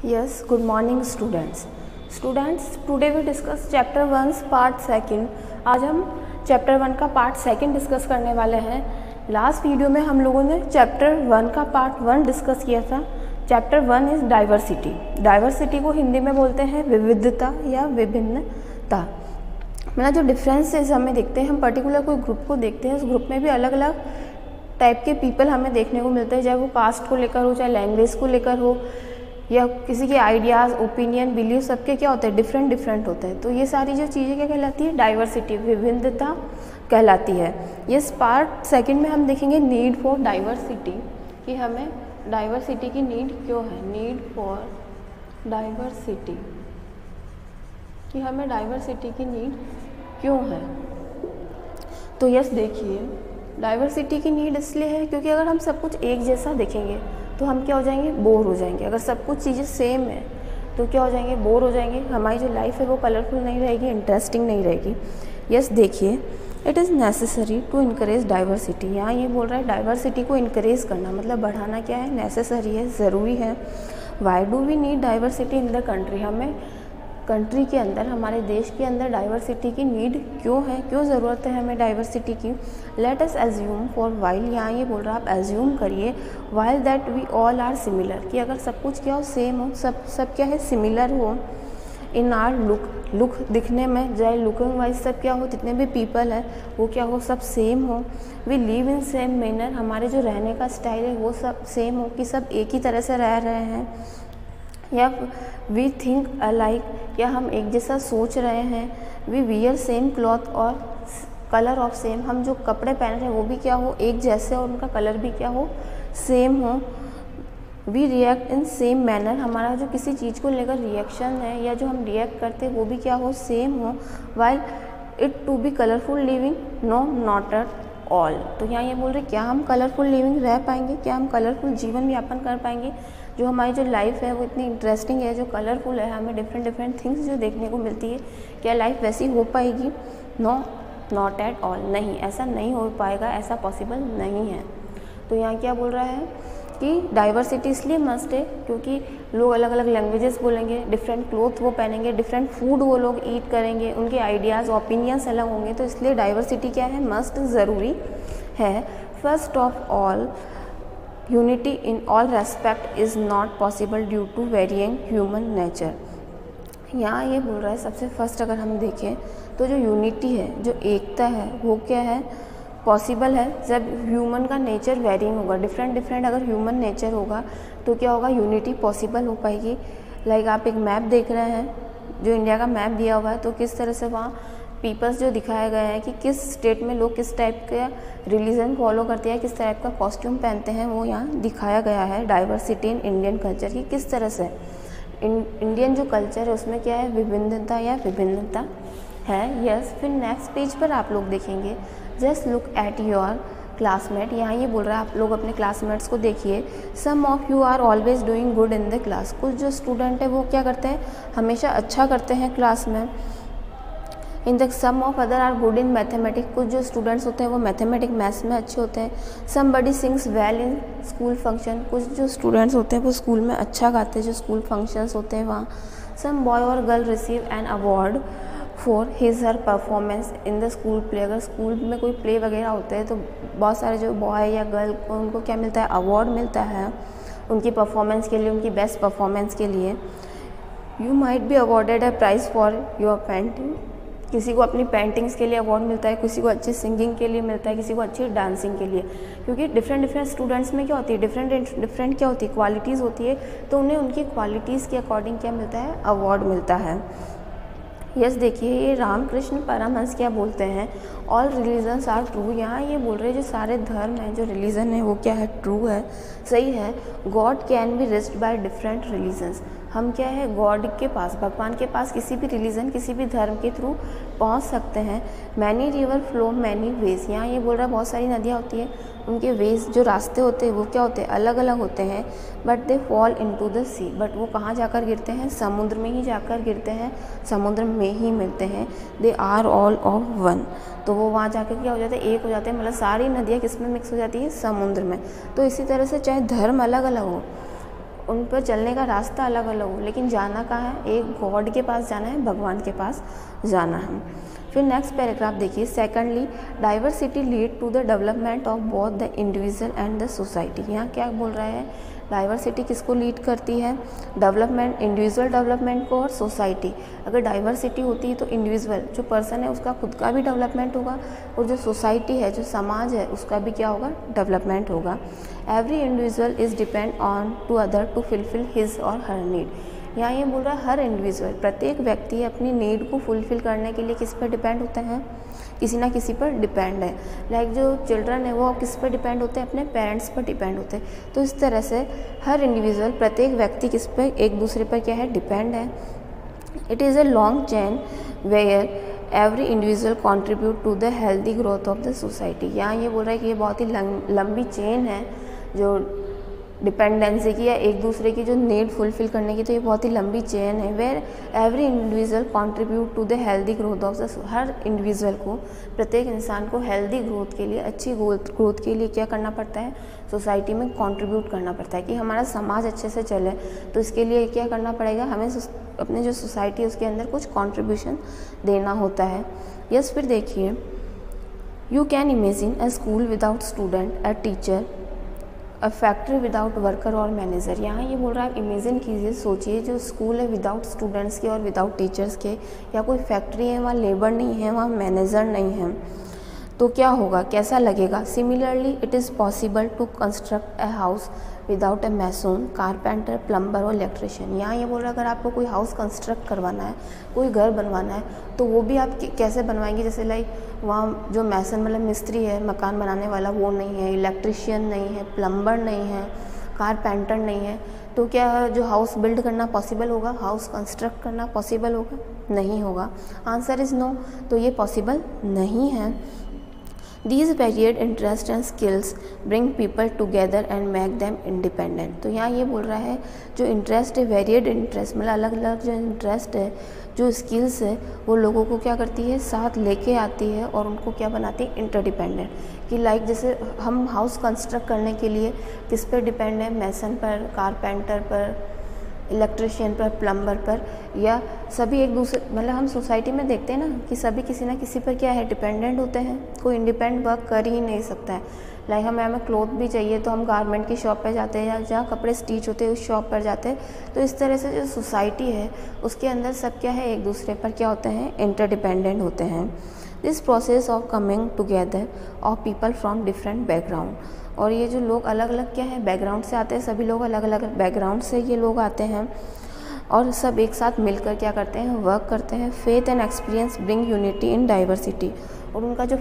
Yes, good morning students. Today we discuss chapter 1 part 2. आज हम chapter 1 का part 2 discuss करने वाले हैं. लास्ट वीडियो में हम लोगों ने चैप्टर 1 का पार्ट 1 डिस्कस किया था. Chapter 1 is diversity. डाइवर्सिटी को हिंदी में बोलते हैं विविधता या विभिन्नता. मतलब जो डिफरेंसेस हमें दिखते हैं, हम पर्टिकुलर कोई ग्रुप को देखते हैं, उस ग्रुप में भी अलग अलग टाइप के पीपल हमें देखने को मिलते हैं, चाहे वो कास्ट को लेकर हो, चाहे लैंग्वेज को लेकर हो, या किसी के आइडियाज़, ओपिनियन, बिलीव, सबके क्या होते हैं, डिफरेंट होते हैं. तो ये सारी जो चीज़ें क्या कहलाती है, डाइवर्सिटी, विभिन्नता कहलाती है. ये पार्ट 2 में हम देखेंगे नीड फॉर डाइवर्सिटी, कि हमें डाइवर्सिटी की नीड क्यों है. नीड फॉर डाइवर्सिटी, कि हमें डाइवर्सिटी की नीड क्यों है. तो यस देखिए, डाइवर्सिटी की नीड इसलिए है क्योंकि अगर हम सब कुछ एक जैसा देखेंगे तो हम क्या हो जाएंगे, बोर हो जाएंगे. अगर सब कुछ चीज़ें सेम है तो क्या हो जाएंगे, बोर हो जाएंगे. हमारी जो लाइफ है वो कलरफुल नहीं रहेगी, इंटरेस्टिंग नहीं रहेगी. यस देखिए, it is necessary to encourage diversity. यहाँ ये बोल रहा है डाइवर्सिटी को इनकरेज करना, मतलब बढ़ाना क्या है, नेसेसरी है, ज़रूरी है. Why do we need diversity in the country. हमें कंट्री के अंदर, हमारे देश के अंदर डाइवर्सिटी की नीड क्यों है, क्यों ज़रूरत है हमें डाइवर्सिटी की. Let us assume for while, यहाँ ये बोल रहा है आप एज्यूम करिए, while that we all are similar, कि अगर सब कुछ क्या हो, सेम हो, सब क्या है, सिमिलर हो. इन आर लुक दिखने में, चाहे लुकिंग वाइज सब क्या हो, जितने भी पीपल है वो क्या हो, सब सेम हो. We live in same manner, हमारे जो रहने का स्टाइल है वो सब सेम हो, कि सब एक ही तरह से रह रहे हैं. या वी थिंक अलाइक, या हम एक जैसा सोच रहे हैं. वी वियर सेम क्लॉथ और कलर ऑफ सेम, हम जो कपड़े पहन रहे हैं वो भी क्या हो, एक जैसे, और उनका कलर भी क्या हो, सेम हो. We react in same manner, हमारा जो किसी चीज़ को लेकर रिएक्शन है या जो हम रिएक्ट करते हैं वो भी क्या हो, सेम हो. While it to be colourful living, no not at all. तो यहाँ ये बोल रहे क्या हम कलरफुल लिविंग रह पाएंगे, क्या हम कलरफुल जीवन यापन कर पाएंगे. जो हमारी जो लाइफ है वो इतनी इंटरेस्टिंग है, जो कलरफुल है, हमें डिफरेंट थिंग्स जो देखने को मिलती है, क्या लाइफ वैसी हो पाएगी. नो नॉट एट ऑल, नहीं, ऐसा नहीं हो पाएगा, ऐसा पॉसिबल नहीं है. तो यहाँ क्या बोल रहा है कि डाइवर्सिटी इसलिए मस्ट है क्योंकि लोग अलग अलग लैंग्वेजेस बोलेंगे, डिफरेंट क्लोथ वो पहनेंगे, डिफरेंट फूड वो लोग ईट करेंगे, उनके आइडियाज़, ओपिनियंस अलग होंगे. तो इसलिए डाइवर्सिटी क्या है, मस्ट, ज़रूरी है. First of all, unity in all respect is not possible due to varying human nature. यहाँ ये बोल रहा है सबसे फर्स्ट अगर हम देखें तो जो यूनिटी है, जो एकता है, वो क्या है, पॉसिबल है जब ह्यूमन का नेचर वेरिंग होगा. डिफरेंट अगर ह्यूमन नेचर होगा तो क्या होगा, यूनिटी पॉसिबल हो पाएगी. लाइक आप एक मैप देख रहे हैं, जो इंडिया का मैप दिया हुआ है, तो किस तरह से वहाँ पीपल्स जो दिखाया गया है कि किस स्टेट में लोग किस टाइप का रिलीजन फॉलो करते हैं, किस टाइप का कॉस्ट्यूम पहनते हैं, वो यहाँ दिखाया गया है. डाइवर्सिटी इन इंडियन कल्चर की किस तरह से इंडियन जो कल्चर है उसमें क्या है, विभिन्नता या विभिन्नता है. यस, फिर नेक्स्ट पेज पर आप लोग देखेंगे, just look at your classmate. यहाँ ये बोल रहा है आप लोग अपने क्लासमेट्स को देखिए. Some of you are always doing good in the class. कुछ जो स्टूडेंट है वो क्या करते हैं, हमेशा अच्छा करते हैं क्लास में. In the some of other are good in mathematics. कुछ जो स्टूडेंट्स होते हैं वो मैथमेटिक्स, मैथ्स में अच्छे होते हैं. Somebody sings well in school function. कुछ जो स्टूडेंट्स होते हैं वो स्कूल में अच्छा गाते हैं, जो स्कूल फंक्शंस होते हैं वहाँ. सम बॉय और girl receive an award for his her performance in the school play. अगर स्कूल में कोई प्ले वगैरह होते हैं तो बहुत सारे जो बॉय या गर्ल उनको क्या मिलता है, अवार्ड मिलता है उनकी परफॉर्मेंस के लिए, उनकी बेस्ट परफॉर्मेंस के लिए. You might be awarded a prize for your painting. किसी को अपनी पेंटिंग्स के लिए अवार्ड मिलता है, किसी को अच्छी सिंगिंग के लिए मिलता है, किसी को अच्छी डांसिंग के लिए. क्योंकि डिफरेंट स्टूडेंट्स में क्या होती है, डिफरेंट क्या होती है, क्वालिटीज़ होती है. तो उन्हें उनकी क्वालिटीज़ के अकॉर्डिंग क्या मिलता है, अवार्ड मिलता है. यस देखिए, ये रामकृष्ण परमहंस क्या बोलते हैं, ऑल रिलीजन्स आर ट्रू. यहाँ ये बोल रहे हैं जो सारे धर्म हैं, जो रिलीजन है वो क्या है, ट्रू है, सही है. God can be reached by different religions. हम क्या है, गॉड के पास, भगवान के पास किसी भी रिलीजन, किसी भी धर्म के थ्रू पहुंच सकते हैं. Many river flow many ways. यहाँ ये बोल रहा है बहुत सारी नदियाँ होती हैं, उनके वेज जो रास्ते होते हैं वो क्या होते हैं, अलग अलग होते हैं. But they fall into the sea. But वो कहाँ जाकर गिरते हैं, समुद्र में ही जाकर गिरते हैं, समुद्र में ही मिलते हैं. They are all of one. तो वो वहाँ जाकर क्या हो जाते हैं, एक हो जाते हैं. मतलब सारी नदियाँ किस में मिक्स हो जाती है, समुद्र में. तो इसी तरह से चाहे धर्म अलग अलग हो, उन पर चलने का रास्ता अलग अलग हो, लेकिन जाना कहाँ है, एक गॉड के पास जाना है, भगवान के पास जाना है। फिर नेक्स्ट पैराग्राफ देखिए, secondly diversity lead to the development of both the individual and the society. यहाँ क्या बोल रहा है, डाइवर्सिटी किसको लीड करती है, डेवलपमेंट, इंडिविजुअल डेवलपमेंट को और सोसाइटी। अगर डाइवर्सिटी होती है तो इंडिविजुअल जो पर्सन है उसका खुद का भी डेवलपमेंट होगा, और जो सोसाइटी है, जो समाज है, उसका भी क्या होगा, डेवलपमेंट होगा। Every individual is depend on to other to fulfil his or her need. यहाँ ये बोल रहा है हर इंडिविजुअल, प्रत्येक व्यक्ति अपनी नीड को फुलफिल करने के लिए किस पर डिपेंड होते हैं, किसी ना किसी पर डिपेंड है। लाइक जो चिल्ड्रन है वो किस पर डिपेंड होते हैं, अपने पेरेंट्स पर डिपेंड होते हैं। तो इस तरह से हर इंडिविजुअल, प्रत्येक व्यक्ति किस पर, एक दूसरे पर क्या है, डिपेंड है। It is a long chain where every individual contribute to the healthy growth of the society. यहाँ ये बोल रहा है कि ये बहुत ही लंबी चेन है जो डिपेंडेंसी की या एक दूसरे की जो नीड फुलफिल करने की, तो ये बहुत ही लंबी चेन है। Where every individual contribute to the healthy growth of the, हर इंडिविजुअल को, प्रत्येक इंसान को हेल्दी ग्रोथ के लिए, अच्छी ग्रोथ के लिए क्या करना पड़ता है, सोसाइटी में कंट्रीब्यूट करना पड़ता है। कि हमारा समाज अच्छे से चले तो इसके लिए क्या करना पड़ेगा, हमें अपने जो सोसाइटी है उसके अंदर कुछ कंट्रीब्यूशन देना होता है। यस, फिर देखिए, you can imagine a school without student, a teacher, a factory without worker और मैनेजर। यहाँ ये बोल रहा है, इमेजिन कीजिए, सोचिए, जो स्कूल है विदाउट स्टूडेंट्स के और विदाउट टीचर्स के, या कोई फैक्ट्री है, वहाँ लेबर नहीं है, वहाँ मैनेजर नहीं है, तो क्या होगा, कैसा लगेगा। Similarly it is possible to construct a house without a mason, carpenter, plumber और इलेक्ट्रिशियन। यहाँ ये बोल रहा है, अगर आपको कोई हाउस कंस्ट्रक्ट करवाना है, कोई घर बनवाना है, तो वो भी आप कैसे बनवाएंगे। जैसे लाइक वहाँ जो मैसन मतलब मिस्त्री है, मकान बनाने वाला, वो नहीं है, इलेक्ट्रिशियन नहीं है, प्लम्बर नहीं है, कारपेंटर नहीं है, तो क्या जो हाउस बिल्ड करना पॉसिबल होगा, हाउस कंस्ट्रक्ट करना पॉसिबल होगा, नहीं होगा। आंसर इज़ नो, तो ये पॉसिबल नहीं है। These varied interests and skills bring people together and make them independent। तो यहाँ ये बोल रहा है, जो इंटरेस्ट है, वेरिएड इंटरेस्ट, मतलब अलग अलग जो इंटरेस्ट है, जो स्किल्स है, वो लोगों को क्या करती है, साथ लेके आती है और उनको क्या बनाती है, इंटरडिपेंडेंट। कि लाइक जैसे हम हाउस कंस्ट्रक्ट करने के लिए किस पर डिपेंड है, मैसन पर, कारपेंटर पर, इलेक्ट्रिशियन पर, प्लम्बर पर, या सभी एक दूसरे, मतलब हम सोसाइटी में देखते हैं ना कि सभी किसी ना किसी पर क्या है, डिपेंडेंट होते हैं। कोई इंडिपेंडेंट वर्क कर ही नहीं सकता है। लाइक हमें क्लॉथ भी चाहिए तो हम गारमेंट की शॉप पर जाते हैं, या जहाँ कपड़े स्टिच होते हैं उस शॉप पर जाते हैं। तो इस तरह से जो सोसाइटी है उसके अंदर सब क्या है, एक दूसरे पर क्या होते हैं, इंटरडिपेंडेंट होते हैं। This process of coming together of people from different background, और ये जो लोग अलग अलग क्या है, बैकग्राउंड से आते हैं, सभी लोग अलग अलग बैकग्राउंड से ये लोग आते हैं और सब एक साथ मिलकर क्या करते हैं, वर्क करते हैं। Faith and experience bring unity in diversity, और उनका जो,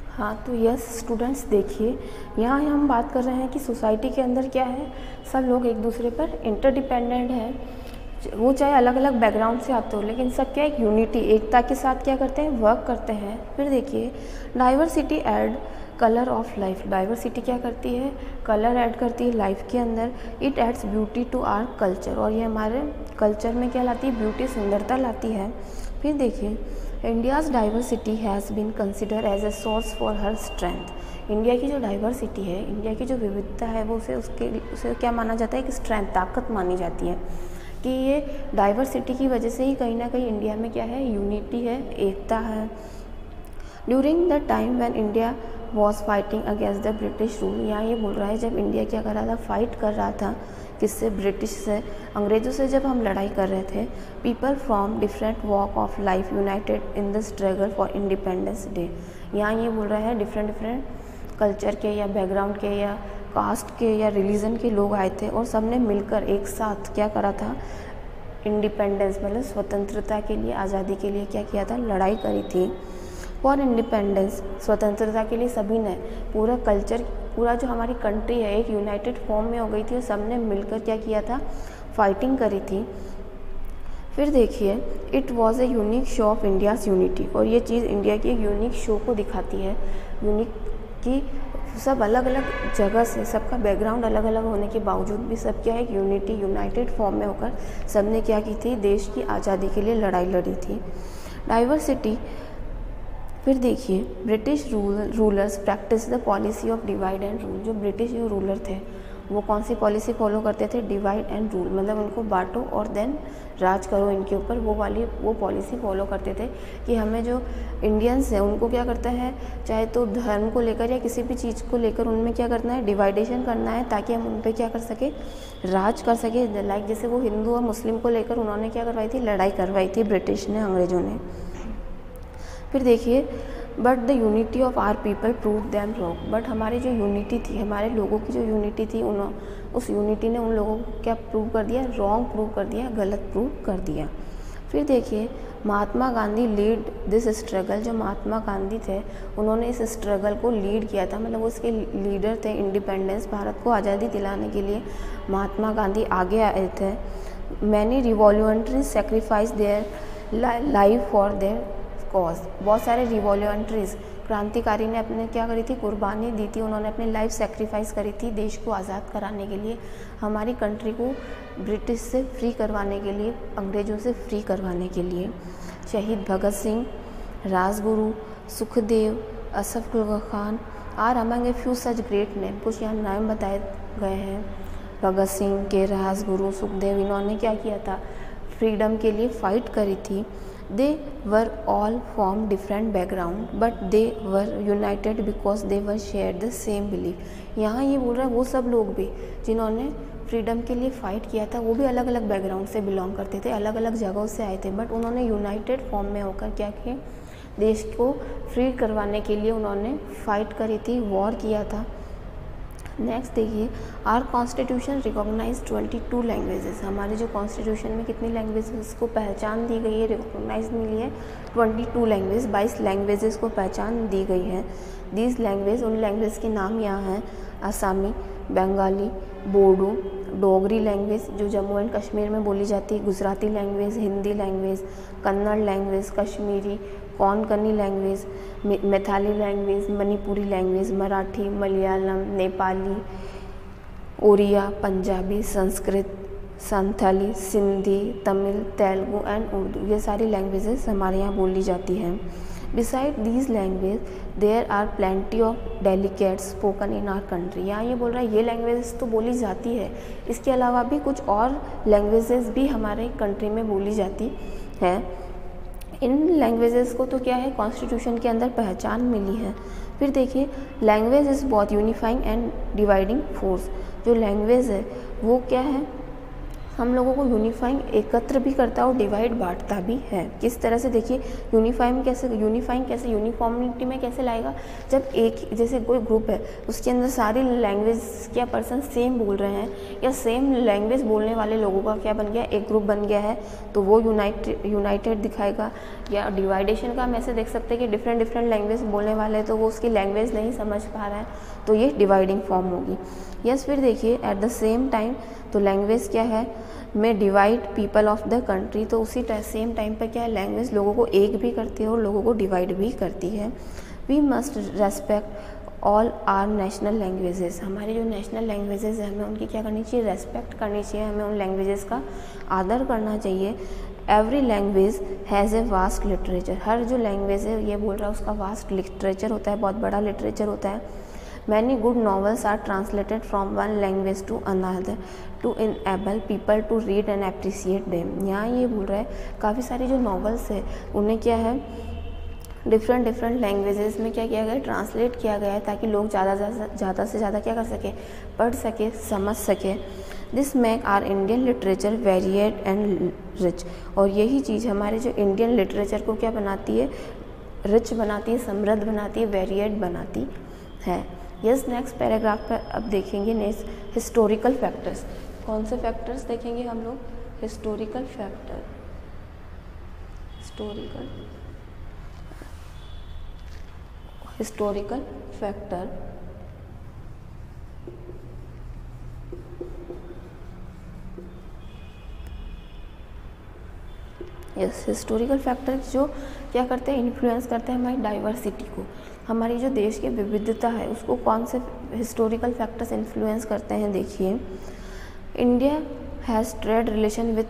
हाँ तो यस स्टूडेंट्स देखिए, यहाँ हम बात कर रहे हैं कि सोसाइटी के अंदर क्या है, सब लोग एक दूसरे पर इंटरडिपेंडेंट हैं, वो चाहे अलग अलग बैकग्राउंड से आते हो, लेकिन सब क्या एक यूनिटी, एकता के साथ क्या करते हैं, वर्क करते हैं। फिर देखिए, diversity add colour of life. Diversity क्या करती है, कलर ऐड करती है लाइफ के अंदर। It aids beauty to our culture, और ये हमारे कल्चर में क्या लाती है, ब्यूटी, सुंदरता लाती है। फिर देखिए, India's diversity has been consider as a source for her strength. India की जो डाइवर्सिटी है, इंडिया की जो विविधता है, वो उसे क्या माना जाता है, एक स्ट्रेंथ, ताकत मानी जाती है। कि ये डाइवर्सिटी की वजह से ही कहीं ना कहीं इंडिया में क्या है, यूनिटी है, एकता है। During the time when India was fighting against the British rule, यहाँ ये बोल रहा है जब इंडिया क्या कर रहा था, फाइट कर रहा था, किससे, ब्रिटिश से, अंग्रेज़ों से जब हम लड़ाई कर रहे थे। People from different walk of life United in the struggle for independence day. यहाँ ये बोल रहा है डिफरेंट कल्चर के या बैकग्राउंड के या कास्ट के या रिलीजन के लोग आए थे और सब ने मिलकर एक साथ क्या करा था, इंडिपेंडेंस मतलब स्वतंत्रता के लिए, आज़ादी के लिए क्या किया था, लड़ाई करी थी। फॉर इंडिपेंडेंस, स्वतंत्रता के लिए सभी ने, पूरा कल्चर, पूरा जो हमारी कंट्री है एक यूनाइटेड फॉर्म में हो गई थी और सब ने मिलकर क्या किया था, फाइटिंग करी थी। फिर देखिए, it was a unique show off India's unity, और ये चीज़ इंडिया की एक यूनिक शो को दिखाती है। यूनिक कि सब अलग अलग जगह से, सबका बैकग्राउंड अलग अलग होने के बावजूद भी सब क्या है, एक यूनिटी, यूनाइटेड फॉर्म में होकर सब ने क्या की थी, देश की आज़ादी के लिए लड़ाई लड़ी थी। डाइवर्सिटी, फिर देखिए, British rulers practice the policy of divide and rule. जो ब्रिटिश जो रूलर थे वो कौन सी पॉलिसी फॉलो करते थे, डिवाइड एंड रूल, मतलब उनको बांटो और देन राज करो इनके ऊपर, वो पॉलिसी फॉलो करते थे कि हमें जो इंडियंस हैं उनको क्या करता है, चाहे तो धर्म को लेकर या किसी भी चीज़ को लेकर उनमें क्या करना है, डिवाइडेशन करना है, ताकि हम उन पर क्या कर सके, राज कर सके। लाइक जैसे वो हिंदू और मुस्लिम को लेकर उन्होंने क्या करवाई थी, लड़ाई करवाई थी ब्रिटिश ने, अंग्रेज़ों ने। फिर देखिए, but the unity of our people prove them wrong, but हमारी जो यूनिटी थी, हमारे लोगों की जो यूनिटी थी, उस यूनिटी ने उन लोगों को क्या प्रूव कर दिया, रॉन्ग प्रूव कर दिया, गलत प्रूव कर दिया। फिर देखिए, Mahatma Gandhi lead this struggle, जो महात्मा गांधी थे उन्होंने इस स्ट्रगल को लीड किया था, मतलब वो उसके लीडर थे। इंडिपेंडेंस, भारत को आज़ादी दिलाने के लिए महात्मा गांधी आगे आए थे। Many revolutionary sacrifice their life for their cause, बहुत सारे रिवॉल्यूशनरीज, क्रांतिकारी ने अपने क्या करी थी, कुर्बानी दी थी, उन्होंने अपनी लाइफ सेक्रीफाइस करी थी देश को आज़ाद कराने के लिए, हमारी कंट्री को ब्रिटिश से फ्री करवाने के लिए, अंग्रेज़ों से फ्री करवाने के लिए। शहीद Bhagat Singh, Rajguru, Sukhdev, Ashfaq Khan are among a few such great name, कुछ यहाँ नाम बताए गए हैं। भगत सिंह के, राजगुरु, सुखदेव, इन्होंने क्या किया था, फ्रीडम के लिए फ़ाइट करी थी। They were all from different background but they were united because they were share the same belief. यहाँ ये बोल रहा है वो सब लोग भी जिन्होंने फ्रीडम के लिए फ़ाइट किया था, वो भी अलग अलग बैकग्राउंड से बिलोंग करते थे, अलग अलग जगहों से आए थे, बट उन्होंने यूनाइटेड फॉर्म में होकर क्या किया, देश को फ्री करवाने के लिए उन्होंने फ़ाइट करी थी, वॉर किया था। नेक्स्ट देखिए, आर कॉन्स्टिट्यूशन रिकॉग्नाइज 22 लैंग्वेजेस, हमारे जो कॉन्स्टिट्यूशन में कितनी लैंग्वेजेस को पहचान दी गई है, रिकॉग्नाइज मिली है 22 लैंग्वेज, 22 लैंग्वेजेस को पहचान दी गई है। दीज लैंग्वेज, उन लैंग्वेज के नाम यहाँ हैं, आसामी, बंगाली, बोडो, डोगरी लैंग्वेज जो जम्मू एंड कश्मीर में बोली जाती है, Gujarati language, Hindi language, Kannada language, Kashmiri, Konkani language, Maithili language, Manipuri language, Marathi, Malayalam, Nepali, Odia, Punjabi, Sanskrit, Santali, Sindhi, Tamil, Telugu and Urdu, ये सारी लैंग्वेजेस हमारे यहाँ बोली जाती हैं। Besides these language there are plenty of dialects spoken in our country, यहाँ ये बोल रहा है ये लैंग्वेजेस तो बोली जाती है, इसके अलावा भी कुछ और लैंग्वेजेस भी हमारे कंट्री में बोली जाती है। इन लैंग्वेजेस को तो क्या है, कॉन्स्टिट्यूशन के अंदर पहचान मिली है। फिर देखिए, लैंग्वेज इज़ बहुत यूनिफाइंग एंड डिवाइडिंग फोर्स, जो लैंग्वेज है वो क्या है, हम लोगों को यूनिफाइंग एकत्र भी करता है और डिवाइड बांटता भी है। किस तरह से देखिए, यूनिफाइंग कैसे, यूनिफॉर्मिटी में कैसे लाएगा, जब एक जैसे कोई ग्रुप है उसके अंदर सारी लैंग्वेज क्या पर्सन सेम बोल रहे हैं या सेम लैंग्वेज बोलने वाले लोगों का क्या बन गया, एक ग्रुप बन गया है, तो वो यूनाइटेड दिखाएगा। या डिवाइडेशन का हम ऐसे देख सकते हैं कि डिफरेंट लैंग्वेज बोलने वाले हैं तो वो उसकी लैंग्वेज नहीं समझ पा रहा है, तो ये डिवाइडिंग फॉर्म होगी। यस, फिर देखिए, एट द सेम टाइम, तो लैंग्वेज क्या है, में divide people of the country, तो उसी सेम टाइम पर क्या है, लैंग्वेज लोगों को एक भी करती है और लोगों को डिवाइड भी करती है। We must respect all our national languages, हमारी जो नेशनल लैंग्वेजेस है हमें उनकी क्या करनी चाहिए, रेस्पेक्ट करनी चाहिए, हमें उन लैंग्वेजेस का आदर करना चाहिए। Every language has a vast literature, हर जो लैंग्वेज है ये बोल रहा है उसका वास्ट लिटरेचर होता है, बहुत बड़ा लिटरेचर होता है। Many good novels are translated from one language to another to enable people to read and appreciate them। यहाँ ये बोल रहा है काफ़ी सारी जो नॉवेल्स है उन्हें क्या है, डिफरेंट लैंग्वेजेस में क्या किया गया है, ट्रांसलेट किया गया है, ताकि लोग ज़्यादा से ज़्यादा क्या कर सके, पढ़ सके, समझ सके। This make our Indian literature varied and rich, और यही चीज़ हमारे जो इंडियन लिटरेचर को क्या बनाती है, रिच बनाती है, समृद्ध बनाती है, वेरिएड बनाती है। यस, नेक्स्ट पैराग्राफ पर अब देखेंगे नेक्स्ट हिस्टोरिकल फैक्टर्स। कौन से फैक्टर्स देखेंगे हम लोग, historical factor, historical factor. Yes, historical factor जो क्या करते हैं, इन्फ्लुएंस करते हैं हमारी डाइवर्सिटी को, हमारी जो देश की विविधता है उसको कौन से हिस्टोरिकल फैक्टर्स इन्फ्लुएंस करते हैं। देखिए, India has trade relation with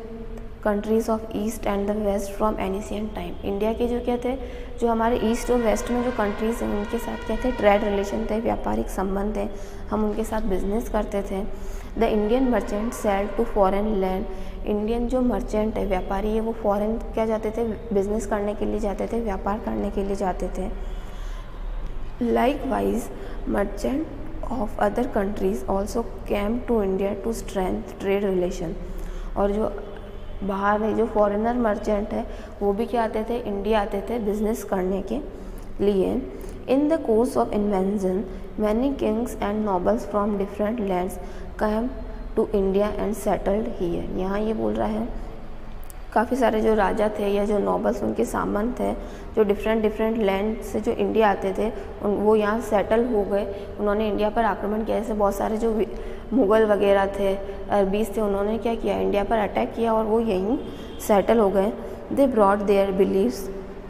countries of east and the west from ancient time. India के जो क्या थे, जो हमारे ईस्ट और वेस्ट में जो कंट्रीज़ हैं उनके साथ क्या थे, ट्रेड रिलेशन थे, व्यापारिक संबंध थे, हम उनके साथ बिजनेस करते थे। The Indian merchant sail to foreign land. Indian जो मर्चेंट है, व्यापारी है, वो फॉरेन क्या जाते थे, बिजनेस करने के लिए जाते थे, व्यापार करने के लिए जाते थे। Likewise merchant of other countries also came to India to strength trade relation. और जो बाहर है, जो फॉरेनर मर्चेंट है, वो भी क्या आते थे, इंडिया आते थे बिजनेस करने के लिए। In the course of invention many kings and nobles from different lands came to India and settled here. यहाँ ये बोल रहा है काफ़ी सारे जो राजा थे या जो नोबल्स, उनके सामंत थे, जो डिफरेंट लैंड से जो इंडिया आते थे, वो यहाँ सेटल हो गए। उन्होंने इंडिया पर आक्रमण किया। जैसे बहुत सारे जो मुग़ल वगैरह थे, अरबीज थे, उन्होंने क्या किया, इंडिया पर अटैक किया और वो यहीं सेटल हो गए। They brought their beliefs,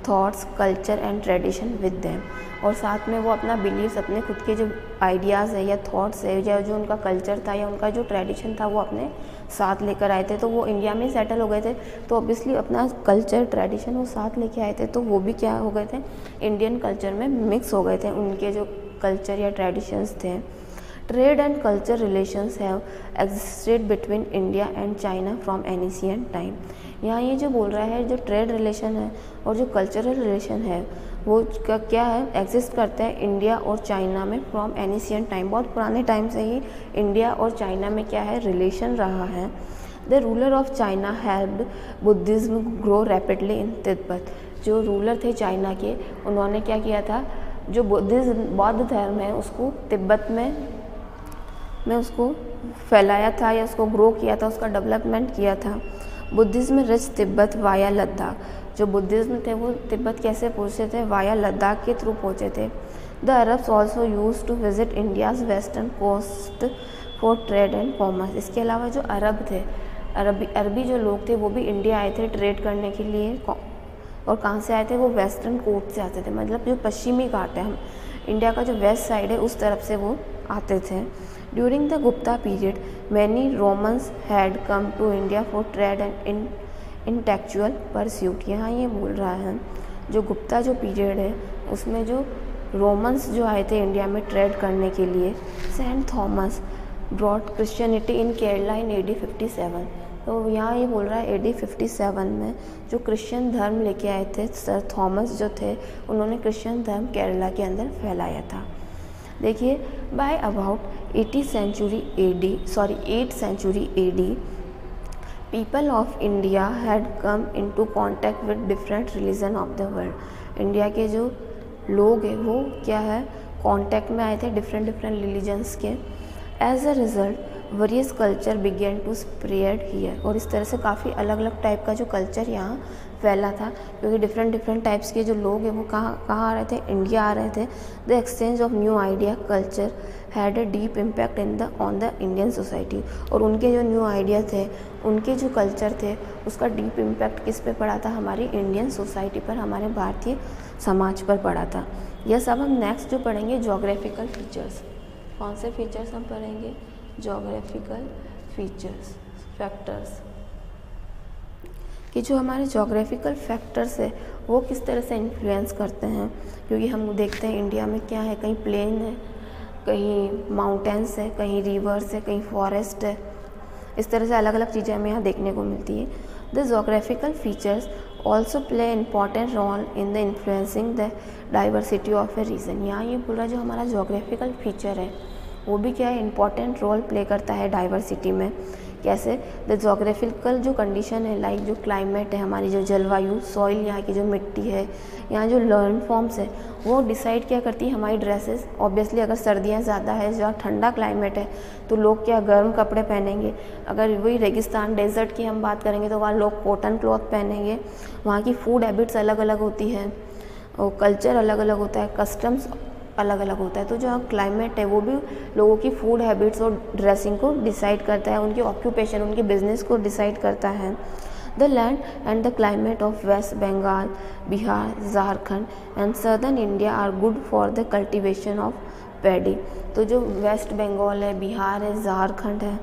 thoughts, culture and tradition with them. और साथ में वो अपना बिलीव्स, अपने खुद के जो आइडियाज़ है या थॉट्स है या जो उनका कल्चर था या उनका जो ट्रेडिशन था, वो अपने साथ लेकर आए थे। तो वो इंडिया में सेटल हो गए थे, तो ऑब्वियसली अपना कल्चर, ट्रेडिशन वो साथ लेके आए थे, तो वो भी क्या हो गए थे, इंडियन कल्चर में मिक्स हो गए थे, उनके जो कल्चर या ट्रेडिशंस थे। Trade and culture relations have existed between India and China from ancient time. यहाँ ये जो बोल रहा है, जो ट्रेड रिलेशन है और जो कल्चरल रिलेशन है, वो क्या है, एग्जिस्ट करते हैं इंडिया और चाइना में फ्रॉम एनिशियंट टाइम। बहुत पुराने टाइम से ही इंडिया और चाइना में क्या है, रिलेशन रहा है। The ruler of China helped Buddhism grow rapidly इन तिब्बत। जो रूलर थे चाइना के, उन्होंने क्या किया था, जो बौद्ध धर्म है उसको तिब्बत में उसको फैलाया था या उसको ग्रो किया था, उसका डेवलपमेंट किया था। Buddhism rich Tibet via Ladakh. जो बुद्धिज्म थे वो तिब्बत कैसे पहुँचे थे, वाया लद्दाख के थ्रू पहुँचे थे। The Arabs also use to visit India's western coast for trade and commerce. इसके अलावा जो अरब थे, अरबी जो लोग थे, वो भी इंडिया आए थे ट्रेड करने के लिए। और कहाँ से आए थे, वो वेस्टर्न कोस्ट से आते थे, मतलब जो पश्चिमी घाट है, हम इंडिया का जो वेस्ट साइड है उस तरफ से वो आते थे। During the Gupta period many Romans had come to India for trade and intellectual pursuit. यहाँ ये बोल रहा है, जो गुप्ता जो पीरियड है उसमें जो रोमन्स जो आए थे इंडिया में ट्रेड करने के लिए। सेंट थॉमस ब्रॉट क्रिश्चियनिटी इन केरला इन AD 57। तो यहाँ ये बोल रहा है AD 57 में जो क्रिश्चियन धर्म लेके आए थे सर थॉमस जो थे, उन्होंने क्रिश्चियन धर्म केरला के अंदर फैलाया था। देखिए, by about 8th century AD people of India had come into contact with different religion of the world। India के जो लोग हैं वो क्या है, कांटेक्ट में आए थे डिफरेंट रिलीजन्स के। As a result various culture began to spread here. और इस तरह से काफ़ी अलग अलग टाइप का जो कल्चर यहाँ फैला था, क्योंकि डिफरेंट टाइप्स के जो लोग हैं वो कहाँ आ रहे थे, इंडिया आ रहे थे। The exchange of new idea culture had a deep impact on the Indian society. और उनके जो न्यू आइडिया थे, उनके जो कल्चर थे, उसका डीप इम्पैक्ट किस पे पड़ा था, हमारी इंडियन सोसाइटी पर, हमारे भारतीय समाज पर पड़ा था। यह सब हम नेक्स्ट जो पढ़ेंगे जोग्राफिकल फीचर्स। कौन से फीचर्स हम पढ़ेंगे, जोग्राफिकल फीचर्स, फैक्टर्स, कि जो हमारे जोग्राफिकल फैक्टर्स है वो किस तरह से इन्फ्लुएंस करते हैं। क्योंकि हम देखते हैं इंडिया में क्या है, कहीं प्लेन है, कहीं माउंटेन्स है, कहीं रिवर्स है, कहीं फॉरेस्ट है, इस तरह से अलग अलग चीज़ें हमें यहाँ देखने को मिलती है। The geographical features also play important role in the influencing the diversity of a region. यहाँ ये पूरा जो हमारा जोग्राफिकल फीचर है वो भी क्या है, इंपॉर्टेंट रोल प्ले करता है डाइवर्सिटी में। कैसे, द जोग्राफिकल जो कंडीशन है, लाइक जो क्लाइमेट है, हमारी जो जलवायु, सॉइल, यहाँ की जो मिट्टी है, यहाँ जो लैंड फॉर्म्स है, वो डिसाइड क्या करती है हमारी ड्रेसेस। ऑब्वियसली अगर सर्दियाँ ज़्यादा है, जहाँ ठंडा क्लाइमेट है, तो लोग क्या गर्म कपड़े पहनेंगे। अगर वही रेगिस्तान डेजर्ट की हम बात करेंगे तो वहाँ लोग कॉटन क्लॉथ पहनेंगे। वहाँ की फूड हैबिट्स अलग अलग होती है और कल्चर अलग अलग होता है, कस्टम्स अलग अलग होता है। तो जो क्लाइमेट है वो भी लोगों की फूड हैबिट्स और ड्रेसिंग को डिसाइड करता है, उनकी ऑक्यूपेशन, उनके बिजनेस को डिसाइड करता है। The land and the climate of West Bengal, Bihar, Jharkhand and southern India are good for the cultivation of paddy. तो जो वेस्ट बंगाल है, बिहार है, झारखंड है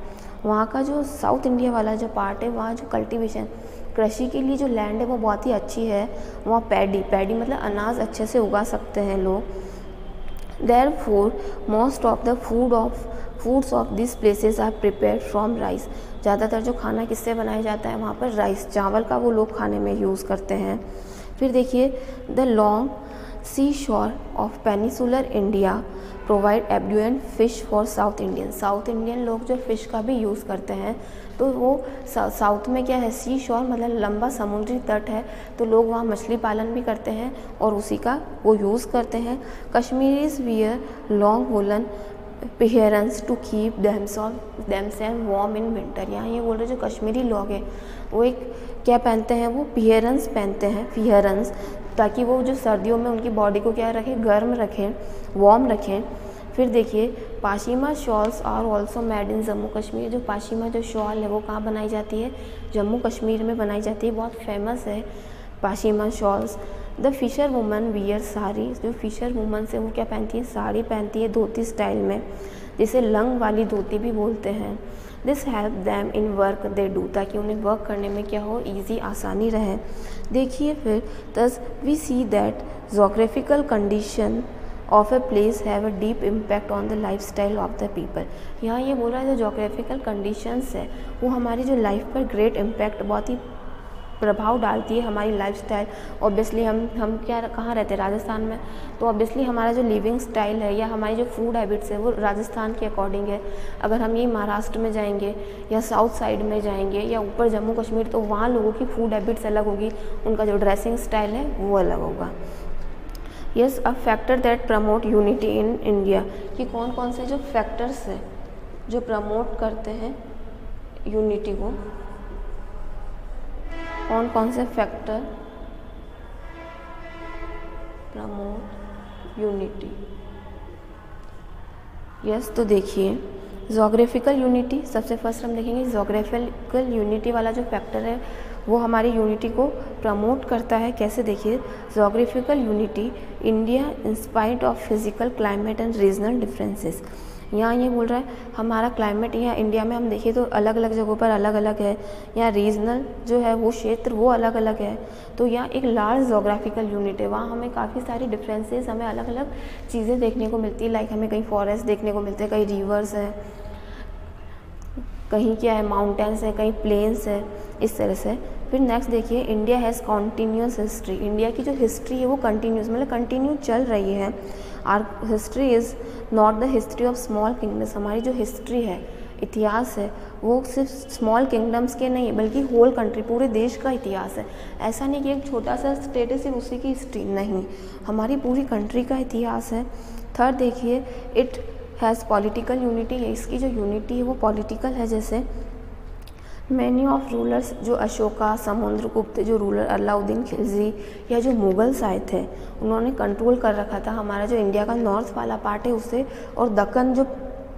वहाँ का जो साउथ इंडिया वाला जो पार्ट है, वहाँ जो कल्टीवेशन कृषि के लिए जो लैंड है वो बहुत ही अच्छी है। वहाँ पैडी मतलब अनाज अच्छे से उगा सकते हैं लोग। Therefore most of the foods of this places are prepared from rice. ज़्यादातर जो खाना किससे बनाया जाता है वहाँ पर राइस, चावल का वो लोग खाने में यूज़ करते हैं। फिर देखिए the long sea shore of peninsular India provide abundant fish for South Indian लोग जो फ़िश का भी यूज़ करते हैं। तो वो साउथ में क्या है, सी शोर मतलब लंबा समुद्री तट है, तो लोग वहाँ मछली पालन भी करते हैं और उसी का वो यूज़ करते हैं। Kashmiris wear long woollen pherans to keep themselves warm in winter. यहाँ ये बोल रहे जो कश्मीरी लोग हैं वो एक क्या पहनते हैं, वो पियरेंस पहनते हैं, पियरेंस, ताकि वो जो सर्दियों में उनकी बॉडी को क्या रखें, गर्म रखें, वार्म रखें। फिर देखिए pashmina shawls are also made in Jammu Kashmir. जो पाशिमा जो शॉल है वो कहाँ बनाई जाती है, जम्मू कश्मीर में बनाई जाती है, बहुत फेमस है pashmina shawls. The fisher woman wear sari. जो फिशर वुमन से वो क्या पहनती है, साड़ी पहनती है धोती स्टाइल में, जिसे लंग वाली धोती भी बोलते हैं। This help them in work they do, ताकि उन्हें वर्क करने में क्या हो, ईजी आसानी रहे। देखिए फिर thus we see that geographical condition of a place have a deep impact on the life style of the people. यहाँ ये बोल रहा है जो जोग्राफिकल कंडीशंस है वो हमारी जो लाइफ पर ग्रेट इम्पैक्ट, बहुत ही प्रभाव डालती है हमारी लाइफस्टाइल। ऑब्वियसली हम क्या कहाँ रहते हैं, राजस्थान में, तो ऑब्वियसली हमारा जो लिविंग स्टाइल है या हमारी जो फूड हैबिट्स है वो राजस्थान के अकॉर्डिंग है। अगर हम ये महाराष्ट्र में जाएंगे या साउथ साइड में जाएंगे या ऊपर जम्मू कश्मीर, तो वहाँ लोगों की फूड हैबिट्स अलग होगी, उनका जो ड्रेसिंग स्टाइल है वो अलग होगा। Yes, a factor that promote unity in India. कि कौन कौन से जो फैक्टर्स हैं जो प्रमोट करते हैं यूनिटी को, कौन कौन से फैक्टर प्रमोट यूनिटी। यस, तो देखिए जोग्राफिकल यूनिटी सबसे फर्स्ट हम देखेंगे। जोग्राफिकल यूनिटी वाला जो फैक्टर है वो हमारी यूनिटी को प्रमोट करता है। कैसे, देखिए geographical unity India in spite of physical climate and regional differences. यहाँ ये बोल रहा है हमारा क्लाइमेट यहाँ इंडिया में हम देखें तो अलग अलग जगहों पर अलग अलग है, यहाँ रीजनल जो है वो क्षेत्र वो अलग अलग है, तो यहाँ एक लार्ज जोग्राफिकल यूनिट है। वहाँ हमें काफ़ी सारी डिफरेंसेस, हमें अलग अलग चीज़ें देखने को मिलती है। लाइक हमें कहीं फॉरेस्ट देखने को मिलते हैं, कहीं रिवर्स है, कहीं क्या है माउंटेन्स है, कहीं प्लेन्स है, इस तरह से। फिर नेक्स्ट देखिए India has continuous history. India की जो हिस्ट्री है वो कंटिन्यूस मतलब कंटिन्यू चल रही है। Our history is not the history of small kingdoms. हमारी जो हिस्ट्री है, इतिहास है, वो सिर्फ स्मॉल किंगडम्स के नहीं बल्कि होल कंट्री, पूरे देश का इतिहास है। ऐसा नहीं कि एक छोटा सा स्टेट है सिर्फ उसी की हिस्ट्री, नहीं, हमारी पूरी कंट्री का इतिहास है। थर्ड देखिए इट हैज़ पॉलिटिकल यूनिटी। इसकी जो यूनिटी है वो पॉलिटिकल है। जैसे मैनी ऑफ रूलर्स, जो अशोका, समुद्रगुप्त, जो रूलर अलाउद्दीन खिलजी या जो मुगल्स आए थे, उन्होंने कंट्रोल कर रखा था हमारा जो इंडिया का नॉर्थ वाला पार्ट है उसे, और दक्कन जो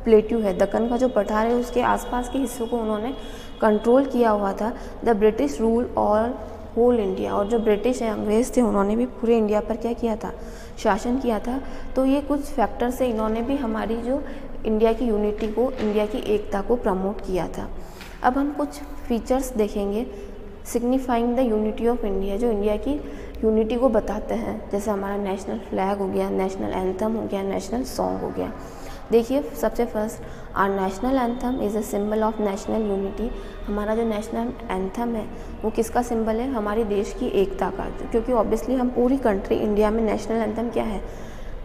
प्लेट्यू है, दक्कन का जो पठार है उसके आसपास के हिस्सों को उन्होंने कंट्रोल किया हुआ था। द ब्रिटिश रूल और होल इंडिया, और जो ब्रिटिश हैं, अंग्रेज़ थे, उन्होंने भी पूरे इंडिया पर क्या किया था, शासन किया था। तो ये कुछ फैक्टर से इन्होंने भी हमारी जो इंडिया की यूनिटी को, इंडिया की एकता को प्रमोट किया था। अब हम कुछ फीचर्स देखेंगे signifying the unity of India, जो इंडिया की यूनिटी को बताते हैं। जैसे हमारा नेशनल फ्लैग हो गया, नेशनल एंथम हो गया, नेशनल सॉन्ग हो गया। देखिए सबसे first our national anthem is a symbol of national unity. हमारा जो नेशनल एंथम है वो किसका सिंबल है, हमारे देश की एकता का। क्योंकि ऑब्वियसली हम पूरी कंट्री इंडिया में नेशनल एंथम क्या है,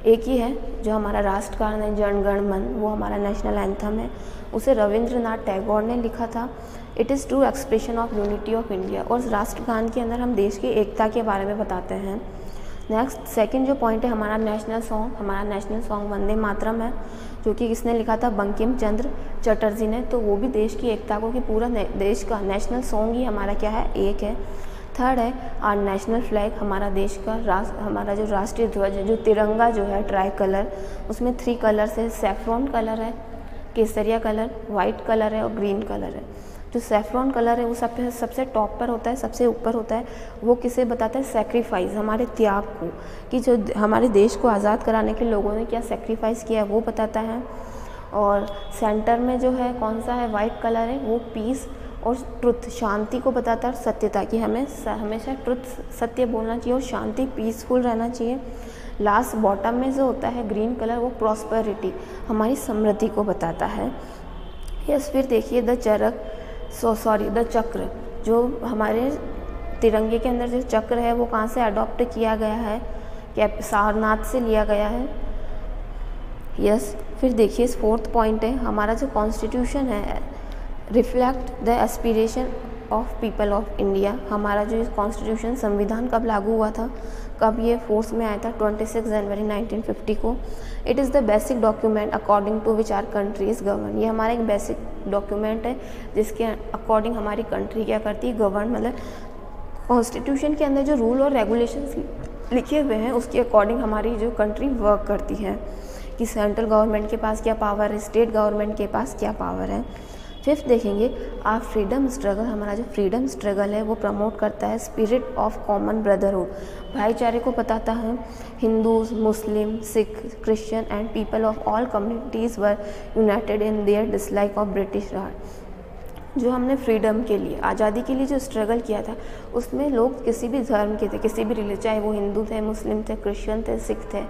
एक ही है, जो हमारा राष्ट्रगान है जन गण मन, वो हमारा नेशनल एंथम है। उसे रविंद्रनाथ टैगोर ने लिखा था। It is true expression of unity of India. और राष्ट्रगान के अंदर हम देश की एकता के बारे में बताते हैं। नेक्स्ट सेकंड जो पॉइंट है हमारा नेशनल सॉन्ग, हमारा नेशनल सॉन्ग वंदे मातरम है, जो कि किसने लिखा था, बंकिम चंद्र चटर्जी ने। तो वो भी देश की एकता को, कि पूरा देश का नेशनल सॉन्ग ही हमारा क्या है, एक है। थर्ड है आर नेशनल फ्लैग, हमारा देश का हमारा जो राष्ट्रीय ध्वज है, जो तिरंगा जो है ट्राई कलर, उसमें 3 कलर्स है, सैफ्रॉन कलर है, केसरिया कलर, वाइट कलर है और ग्रीन कलर है। जो सैफ्रॉन कलर है वो सबसे टॉप पर होता है, सबसे ऊपर होता है। वो किसे बताता है, सेक्रीफाइस, हमारे त्याग को, कि जो हमारे देश को आज़ाद कराने के लोगों ने क्या सेक्रीफाइस किया है वो बताता है। और सेंटर में जो है कौन सा है, वाइट कलर है, वो पीस और ट्रुथ, शांति को बताता है, सत्यता की हमें हमेशा ट्रुथ, सत्य बोलना चाहिए और शांति, पीसफुल रहना चाहिए। लास्ट बॉटम में जो होता है ग्रीन कलर, वो प्रॉस्पेरिटी, हमारी समृद्धि को बताता है। यस, फिर देखिए द चक्र, जो हमारे तिरंगे के अंदर जो चक्र है वो कहाँ से अडॉप्ट किया गया है, क्या सारनाथ से लिया गया है। यस, फिर देखिए फोर्थ पॉइंट है हमारा जो कॉन्स्टिट्यूशन है, reflect the aspiration of people of India. हमारा जो कॉन्स्टिट्यूशन संविधान कब लागू हुआ था, कब ये फोर्स में आया था, 26 जनवरी 1950 को। It is the basic document according to which our country is govern. ये हमारा एक बेसिक डॉक्यूमेंट है जिसके अकॉर्डिंग हमारी कंट्री क्या करती है, गवर्न, मतलब कॉन्स्टिट्यूशन के अंदर जो रूल और रेगुलेशंस लिखे हुए हैं उसके अकॉर्डिंग हमारी जो कंट्री वर्क करती है, कि सेंट्रल गवर्नमेंट के पास क्या पावर है, स्टेट गवर्नमेंट के पास क्या पावर है। फिफ्थ देखेंगे आप फ्रीडम स्ट्रगल, हमारा जो फ्रीडम स्ट्रगल है वो प्रमोट करता है स्पिरिट ऑफ कॉमन ब्रदरहुड, भाईचारे को बताता है। Hindus, Muslim, Sikh, Christian and people of all communities were united in their dislike of British Raj. जो हमने फ्रीडम के लिए, आज़ादी के लिए जो स्ट्रगल किया था उसमें लोग किसी भी धर्म के थे, किसी भी रिलीजन, चाहे वो हिंदू थे, मुस्लिम थे, क्रिश्चियन थे, सिख थे,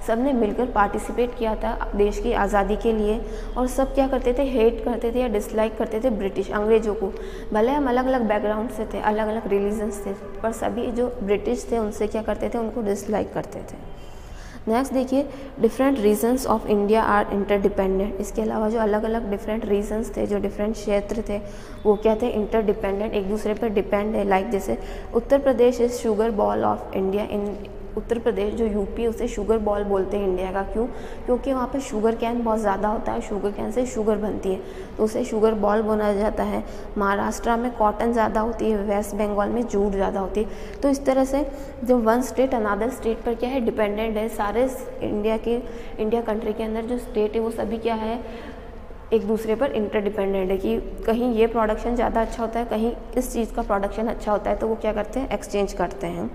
सब ने मिलकर पार्टिसिपेट किया था देश की आज़ादी के लिए। और सब क्या करते थे, हेट करते थे या डिसलाइक करते थे ब्रिटिश, अंग्रेज़ों को। भले हम अलग अलग बैकग्राउंड से थे, अलग अलग रिलीजन्स थे, पर सभी जो ब्रिटिश थे उनसे क्या करते थे, उनको डिसलाइक करते थे। नेक्स्ट देखिए different regions of India are interdependent. इसके अलावा जो अलग अलग डिफरेंट रीजन्स थे, जो डिफरेंट क्षेत्र थे, वो क्या थे, इंटरडिपेंडेंट, एक दूसरे पर डिपेंड है। लाइक जैसे Uttar Pradesh is sugar bowl of India. In Uttar Pradesh जो यूपी, उसे शुगर बॉल बोलते हैं इंडिया का। क्यों? क्योंकि वहाँ पे शुगर कैन बहुत ज़्यादा होता है, शुगर कैन से शुगर बनती है, तो उसे शुगर बॉल बोला जाता है। महाराष्ट्र में कॉटन ज़्यादा होती है, वेस्ट बंगाल में जूट ज़्यादा होती है। तो इस तरह से जो वन स्टेट अनदर स्टेट पर क्या है, डिपेंडेंट है। सारे इंडिया कंट्री के अंदर जो स्टेट है वो सभी क्या है, एक दूसरे पर इंटरडिपेंडेंट है, कि कहीं ये प्रोडक्शन ज़्यादा अच्छा होता है, कहीं इस चीज़ का प्रोडक्शन अच्छा होता है, तो वो क्या करते हैं, एक्सचेंज करते हैं।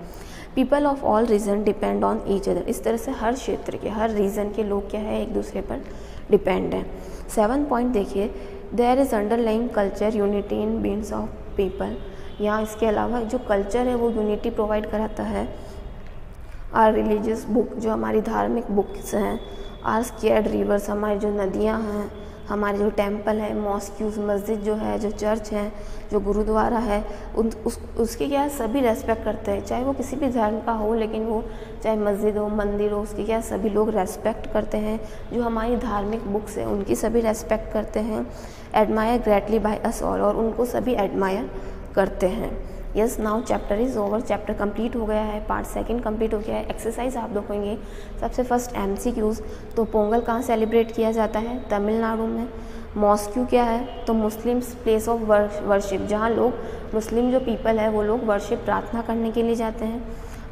People of all region depend on each other. इस तरह से हर क्षेत्र के, हर रीजन के लोग क्या है, एक दूसरे पर डिपेंड हैं। 7 पॉइंट देखिए, there is underlying culture unity in beings of people. यहाँ इसके अलावा जो कल्चर है वो यूनिटी प्रोवाइड कराता है। आर रिलीजियस बुक, जो हमारी धार्मिक बुक्स हैं, आर स्केर्ड रिवर्स, हमारी जो नदियाँ हैं, हमारे जो टेम्पल है, मॉस्क्यूज, मस्जिद जो है, जो चर्च है, जो गुरुद्वारा है, उसके क्या है, सभी रेस्पेक्ट करते हैं, चाहे वो किसी भी धर्म का हो, लेकिन वो चाहे मस्जिद हो, मंदिर हो, उसकी क्या सभी लोग रेस्पेक्ट करते हैं। जो हमारी धार्मिक बुक्स हैं उनकी सभी रेस्पेक्ट करते हैं। Admire greatly by us all, और उनको सभी एडमायर करते हैं। Yes, now chapter is over. Chapter complete हो गया है, पार्ट 2 कंप्लीट हो गया है। एक्सरसाइज आप देखेंगे, सबसे फर्स्ट MCQs। तो पोंगल कहाँ सेलिब्रेट किया जाता है, तमिलनाडु में। मॉस्क्यू क्या है, तो मुस्लिम्स प्लेस ऑफ वर्शिप, जहाँ लोग, मुस्लिम जो पीपल है वो लोग वर्शिप, प्रार्थना करने के लिए जाते हैं।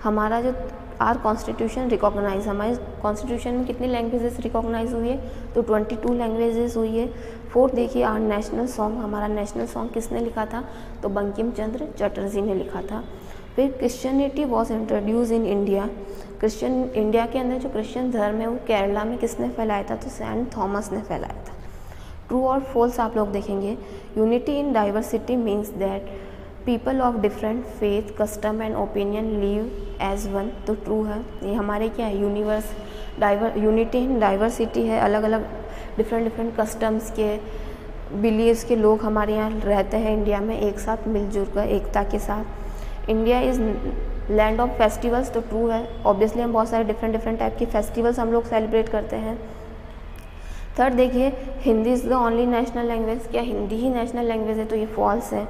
हमारा जो आर कॉन्स्टिट्यूशन रिकॉग्नाइज, हमारे कॉन्स्टिट्यूशन में कितनी लैंग्वेजेस रिकॉग्नाइज हुई है, तो 22 लैंग्वेजेस हुई है। 4 देखिए आर नेशनल सॉन्ग, हमारा नेशनल सॉन्ग किसने लिखा था, तो बंकिम चंद्र चटर्जी ने लिखा था। फिर Christianity was introduce in India. India के अंदर जो क्रिश्चियन धर्म है वो केरला में किसने फैलाया था, तो सेंट थॉमस ने फैलाया था। ट्रू और फॉल्स आप लोग देखेंगे। Unity in diversity means that people of different faith, custom and opinion live as one. तो ट्रू है, ये हमारे क्या है, यूनिटी इन डाइवर्सिटी है, अलग अलग डिफरेंट कस्टम्स के, बिलीव्स के लोग हमारे यहाँ रहते हैं इंडिया में एक साथ मिलजुल कर, एकता के साथ। India is land of festivals, तो ट्रू है, ऑब्वियसली हम बहुत सारे डिफरेंट टाइप के फेस्टिवल्स हम लोग सेलिब्रेट करते हैं। थर्ड देखिए, Hindi is the only national language, क्या हिंदी ही नेशनल लैंग्वेज है, तो ये फॉल्स है।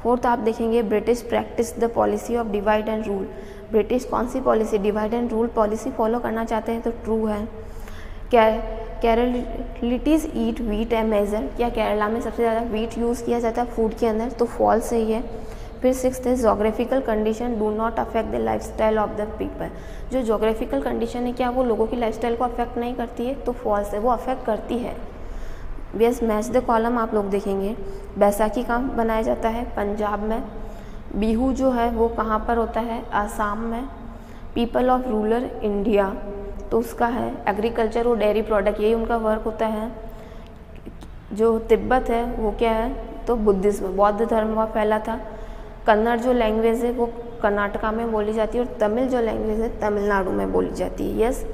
फोर्थ आप देखेंगे, British practice the policy of divide and rule. British कौन सी policy, divide and rule policy follow करना चाहते हैं, तो ट्रू है। Keralites eat wheat and major, क्या केरला में सबसे ज़्यादा वीट यूज़ किया जाता है फूड के अंदर, तो फॉल्स है ये। फिर 6th है, geographical condition do not affect the lifestyle of the people. जो जोग्राफिकल कंडीशन है क्या वो लोगों की लाइफस्टाइल को अफेक्ट नहीं करती है, तो फॉल्स है, वो अफेक्ट करती है। यस, मैच द कॉलम आप लोग देखेंगे। बैसाखी कहाँ बनाया जाता है, पंजाब में। बिहू जो है वो कहाँ पर होता है, आसाम में। पीपल ऑफ रूरल इंडिया, तो उसका है एग्रीकल्चर और डेयरी प्रोडक्ट, यही उनका वर्क होता है। जो तिब्बत है वो क्या है, तो बुद्धिज्म, बौद्ध धर्म वहाँ फैला था। कन्नड़ जो लैंग्वेज है वो कर्नाटका में बोली जाती है और तमिल जो लैंग्वेज है तमिलनाडु में बोली जाती है। Yes,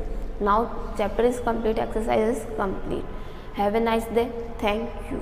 now chapter is complete, exercise is complete. Have a nice day, thank you.